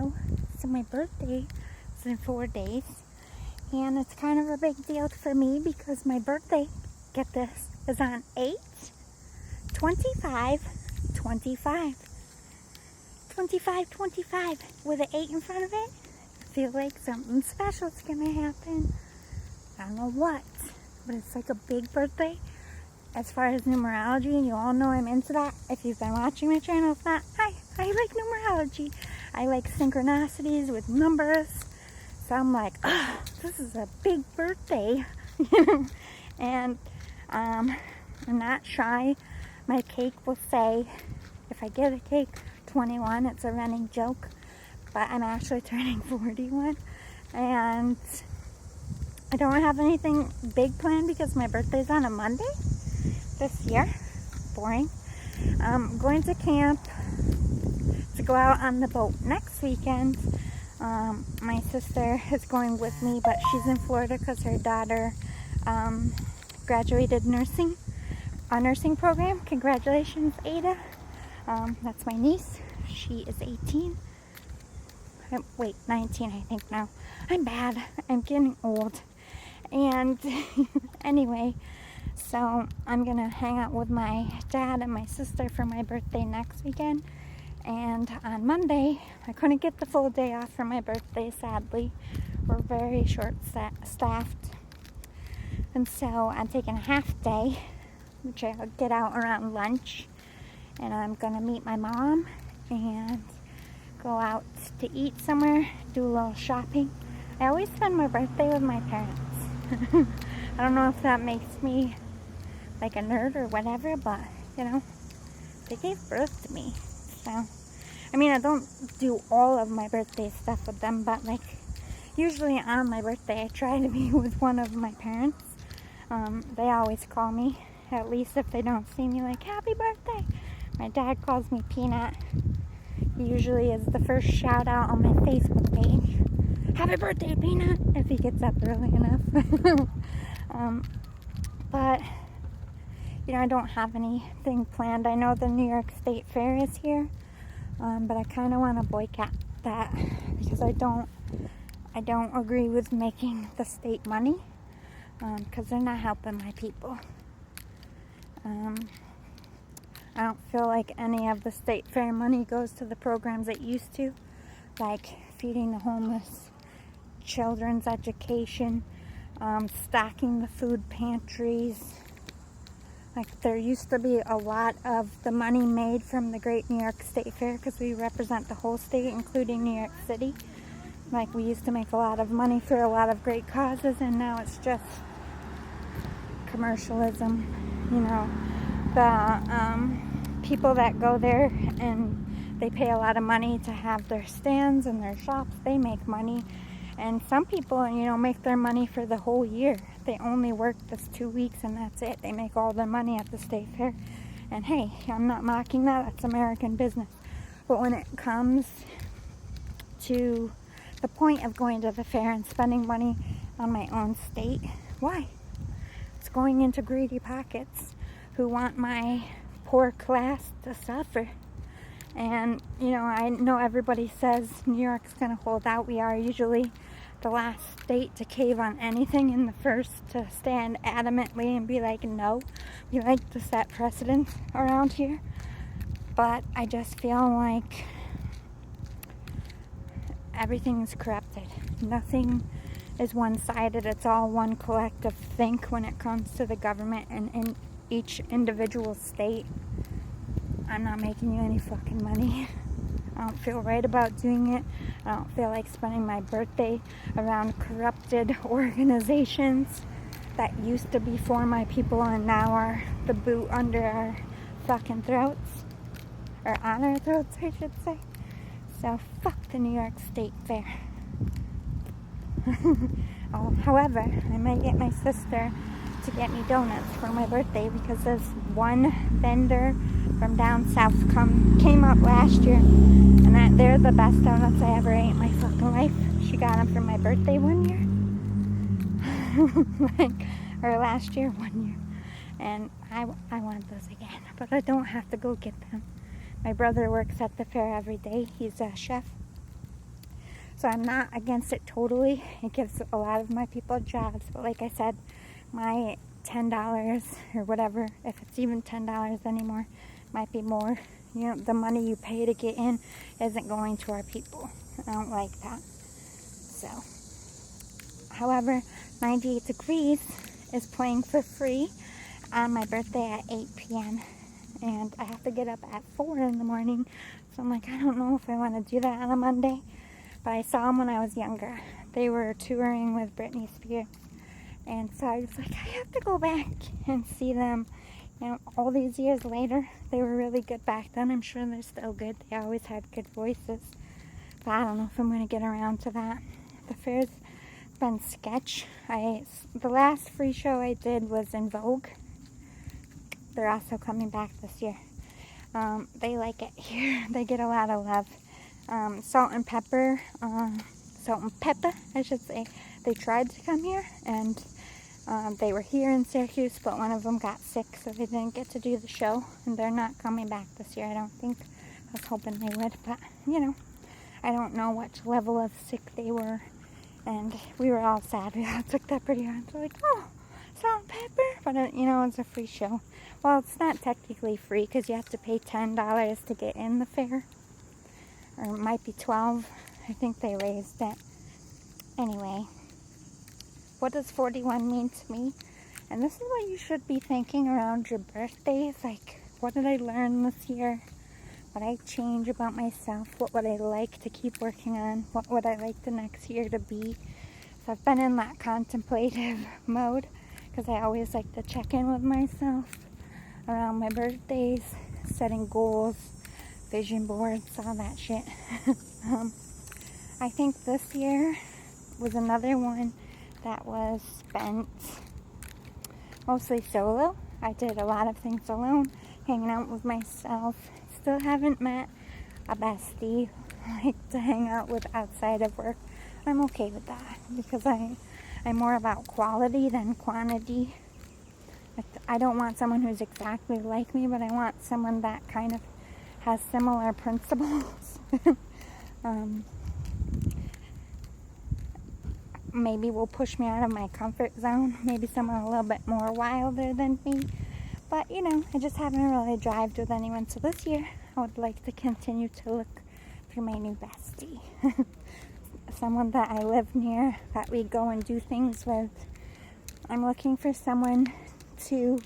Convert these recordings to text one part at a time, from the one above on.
Hello. So my birthday is in 4 days, and it's kind of a big deal for me because my birthday, get this, is on 8/25/25. 25/25 with an 8 in front of it. I feel like something special's gonna happen. I don't know what, but it's like a big birthday as far as numerology, and you all know I'm into that. If you've been watching my channel, if not, hi, I like numerology. I like synchronicities with numbers. So I'm like, oh, this is a big birthday. And I'm not shy. My cake will say, if I get a cake, 21. It's a running joke. But I'm actually turning 41. And I don't have anything big planned because my birthday's on a Monday this year. Boring. I'm going to camp to go out on the boat next weekend. My sister is going with me, but she's in Florida because her daughter graduated a nursing program. Congratulations, Ada. That's my niece. She is 18. Wait, 19 I think now. I'm bad. I'm getting old. And anyway, so I'm gonna hang out with my dad and my sister for my birthday next weekend. And on Monday, I couldn't get the full day off for my birthday, sadly. We're very short-staffed. And so I'm taking a half day, which I'll get out around lunch. And I'm gonna meet my mom and go out to eat somewhere, do a little shopping. I always spend my birthday with my parents. I don't know if that makes me like a nerd or whatever, but you know, they gave birth to me. So, I mean, I don't do all of my birthday stuff with them, but like usually on my birthday I try to be with one of my parents. They always call me, at least if they don't see me, like, happy birthday. My dad calls me Peanut. He usually is the first shout out on my Facebook page. Happy birthday, Peanut, if he gets up early enough. But you know, I don't have anything planned. I know the New York State Fair is here, but I kind of want to boycott that because I don't agree with making the state money, because they're not helping my people. I don't feel like any of the state fair money goes to the programs it used to, like feeding the homeless, children's education, stocking the food pantries. Like, there used to be a lot of the money made from the Great New York State Fair because we represent the whole state, including New York City. Like, we used to make a lot of money for a lot of great causes, and now it's just commercialism. You know, the people that go there and they pay a lot of money to have their stands and their shops, they make money. And some people, you know, make their money for the whole year. They only work this 2 weeks and that's it. They make all their money at the state fair. And hey, I'm not mocking that. That's American business. But when it comes to the point of going to the fair and spending money on my own state, why? It's going into greedy pockets who want my poor class to suffer. And, you know, I know everybody says New York's going to hold out. We are usually the last state to cave on anything and the first to stand adamantly and be like, no. We like to set precedents around here. But I just feel like everything is corrupted. Nothing is one-sided. It's all one collective think when it comes to the government and in each individual state. I'm not making you any fucking money. I don't feel right about doing it. I don't feel like spending my birthday around corrupted organizations that used to be for my people and now are the boot under our fucking throats. Or on our throats, I should say. So, fuck the New York State Fair. However, I might get my sister to get me donuts for my birthday because there's one vendor from down south came up last year, and that they're the best donuts I ever ate in my fucking life. She got them for my birthday one year, or last year, 1 year, and I want those again, but I don't have to go get them. My brother works at the fair every day. He's a chef, So I'm not against it totally. It gives a lot of my people jobs. But like I said, my $10 or whatever, if it's even $10 anymore, might be more. You know, the money you pay to get in isn't going to our people. I don't like that. So, however, 98 Degrees is playing for free on my birthday at 8 p.m. And I have to get up at 4 in the morning. So I'm like, I don't know if I want to do that on a Monday. But I saw them when I was younger. They were touring with Britney Spears. And so I was like, I have to go back and see them. You know, all these years later, they were really good back then. I'm sure they're still good. They always had good voices. But I don't know if I'm going to get around to that. The fair's been sketch. The last free show I did was in Vogue. They're also coming back this year. They like it here. They get a lot of love. Salt and Pepper, I should say, they tried to come here, and they were here in Syracuse, but one of them got sick, so they didn't get to do the show, and they're not coming back this year, I don't think. I was hoping they would, but, you know, I don't know what level of sick they were, and we were all sad. We all took that pretty hard. We're like, oh, Salt and Pepper, but, you know, it's a free show. Well, it's not technically free, because you have to pay $10 to get in the fair. Or it might be 12. I think they raised it. Anyway, what does 41 mean to me? And this is what you should be thinking around your birthdays. Like, what did I learn this year? What I change about myself? What would I like to keep working on? What would I like the next year to be? So I've been in that contemplative mode because I always like to check in with myself around my birthdays, setting goals, vision boards, all that shit. I think this year was another one that was spent mostly solo. I did a lot of things alone, hanging out with myself. Still haven't met a bestie like to hang out with outside of work. I'm okay with that because I'm more about quality than quantity. I don't want someone who's exactly like me, but I want someone that kind of has similar principles. Maybe will push me out of my comfort zone. Maybe someone a little bit more wilder than me. But, you know, I just haven't really drived with anyone. So this year, I would like to continue to look for my new bestie. Someone that I live near, that we go and do things with. I'm looking for someone to,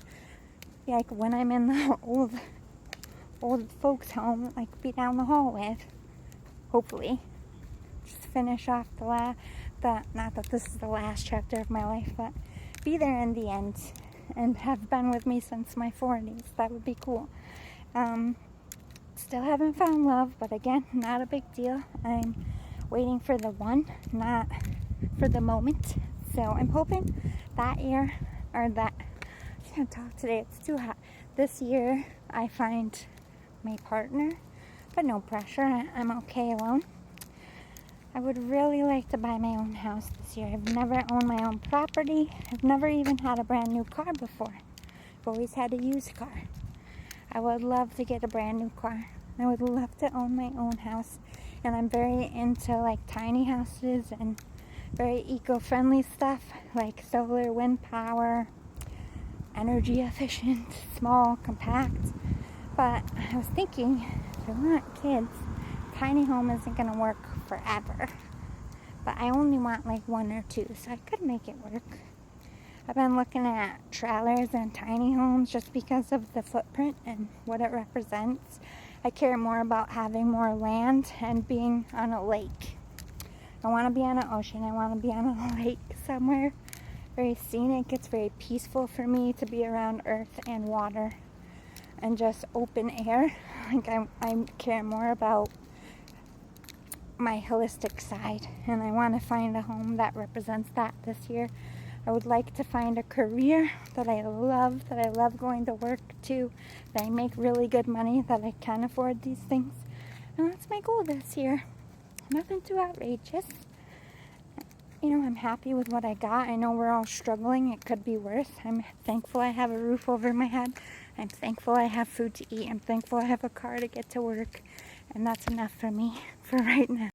like, when I'm in the old folks home, like, be down the hall with, hopefully. Just finish off not that this is the last chapter of my life, but be there in the end and have been with me since my 40s. That would be cool. Still haven't found love, but again, not a big deal. I'm waiting for the one, not for the moment. So I'm hoping that year, or that, I can't talk today, it's too hot. This year, I find my partner, but no pressure. I'm okay alone. I would really like to buy my own house this year. I've never owned my own property. I've never even had a brand new car before. I've always had a used car. I would love to get a brand new car. I would love to own my own house. And I'm very into like tiny houses and very eco-friendly stuff like solar, wind power, energy efficient, small, compact. But I was thinking, if I want kids, tiny home isn't going to work forever. But I only want like one or two, so I could make it work. I've been looking at trailers and tiny homes just because of the footprint and what it represents. I care more about having more land and being on a lake. I want to be on an ocean. I want to be on a lake somewhere very scenic. It's very peaceful for me to be around earth and water and just open air. Like I care more about my holistic side, and I want to find a home that represents that this year. I would like to find a career that I love going to work to, that I make really good money, that I can afford these things. And that's my goal this year. Nothing too outrageous. You know, I'm happy with what I got. I know we're all struggling. It could be worse. I'm thankful I have a roof over my head. I'm thankful I have food to eat. I'm thankful I have a car to get to work. And that's enough for me for right now.